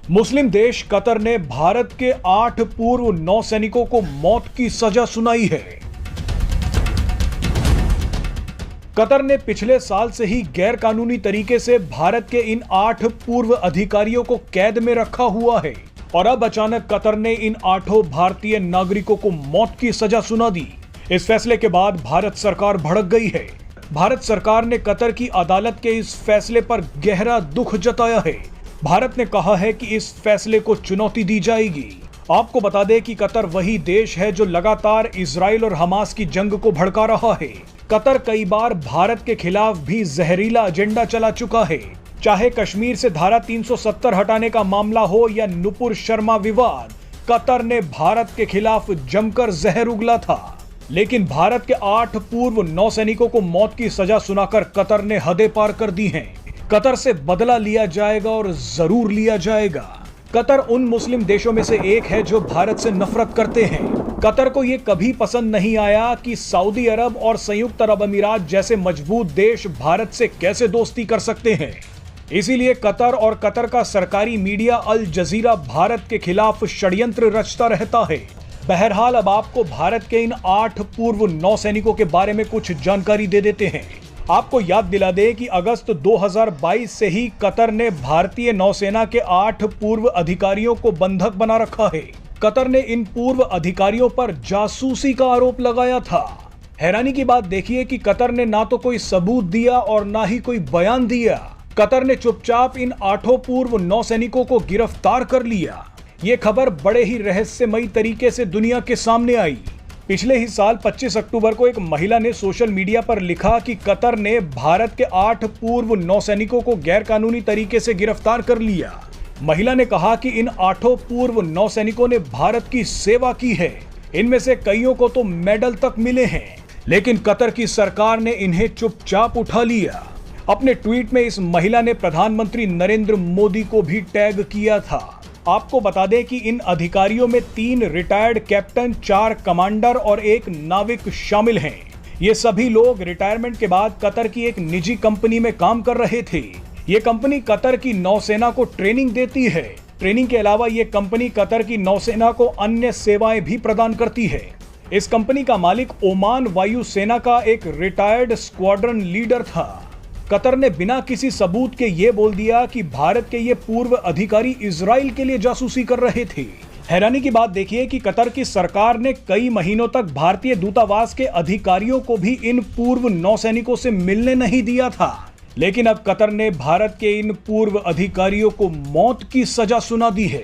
मुस्लिम देश कतर ने भारत के 8 पूर्व नौसैनिकों को मौत की सजा सुनाई है। कतर ने पिछले साल से ही गैर कानूनी तरीके से भारत के इन 8 पूर्व अधिकारियों को कैद में रखा हुआ है और अब अचानक कतर ने इन 8 भारतीय नागरिकों को मौत की सजा सुना दी। इस फैसले के बाद भारत सरकार भड़क गई है। भारत सरकार ने कतर की अदालत के इस फैसले पर गहरा दुख जताया है। भारत ने कहा है कि इस फैसले को चुनौती दी जाएगी। आपको बता दें कि कतर वही देश है जो लगातार इजराइल और हमास की जंग को भड़का रहा है। कतर कई बार भारत के खिलाफ भी जहरीला एजेंडा चला चुका है, चाहे कश्मीर से धारा 370 हटाने का मामला हो या नुपुर शर्मा विवाद। कतर ने भारत के खिलाफ जमकर जहर उगला था, लेकिन भारत के 8 पूर्व नौसैनिकों को मौत की सजा सुनाकर कतर ने हदें पार कर दी हैं। कतर से बदला लिया जाएगा और जरूर लिया जाएगा। कतर उन मुस्लिम देशों में से एक है जो भारत से नफरत करते हैं। कतर को यह कभी पसंद नहीं आया कि सऊदी अरब और संयुक्त अरब अमीरात जैसे मजबूत देश भारत से कैसे दोस्ती कर सकते हैं। इसीलिए कतर और कतर का सरकारी मीडिया अल जजीरा भारत के खिलाफ षड्यंत्र रचता रहता है। बहरहाल अब आपको भारत के इन 8 पूर्व नौसैनिकों के बारे में कुछ जानकारी दे देते हैं। आपको याद दिला दें कि अगस्त 2022 से ही कतर ने भारतीय नौसेना के 8 पूर्व अधिकारियों को बंधक बना रखा है। कतर ने इन पूर्व अधिकारियों पर जासूसी का आरोप लगाया था। हैरानी की बात देखिए कि कतर ने ना तो कोई सबूत दिया और ना ही कोई बयान दिया। कतर ने चुपचाप इन 8 पूर्व नौसैनिकों को गिरफ्तार कर लिया। ये खबर बड़े ही रहस्यमयी तरीके से दुनिया के सामने आई। पिछले ही साल 25 अक्टूबर को एक महिला ने सोशल मीडिया पर लिखा कि कतर ने भारत के 8 पूर्व नौसैनिकों को गैरकानूनी तरीके से गिरफ्तार कर लिया। महिला ने कहा कि इन 8 पूर्व नौसैनिकों ने भारत की सेवा की है। इनमें से कईयों को तो मेडल तक मिले हैं, लेकिन कतर की सरकार ने इन्हें चुपचाप उठा लिया। अपने ट्वीट में इस महिला ने प्रधानमंत्री नरेंद्र मोदी को भी टैग किया था। आपको बता दें कि इन अधिकारियों में 3 रिटायर्ड कैप्टन, 4 कमांडर और 1 नाविक शामिल हैं। ये सभी लोग रिटायरमेंट के बाद कतर की एक निजी कंपनी में काम कर रहे थे। ये कंपनी कतर की नौसेना को ट्रेनिंग देती है। ट्रेनिंग के अलावा ये कंपनी कतर की नौसेना को अन्य सेवाएं भी प्रदान करती है। इस कंपनी का मालिक ओमान वायु सेना का एक रिटायर्ड स्क्वाड्रन लीडर था। कतर ने बिना किसी सबूत के ये बोल दिया कि भारत के ये पूर्व अधिकारी इजराइल के लिए जासूसी कर रहे थे। हैरानी की बात देखिए कि कतर की सरकार ने कई महीनों तक भारतीय दूतावास के अधिकारियों को भी इन पूर्व नौसैनिकों से मिलने नहीं दिया था, लेकिन अब कतर ने भारत के इन पूर्व अधिकारियों को मौत की सजा सुना दी है।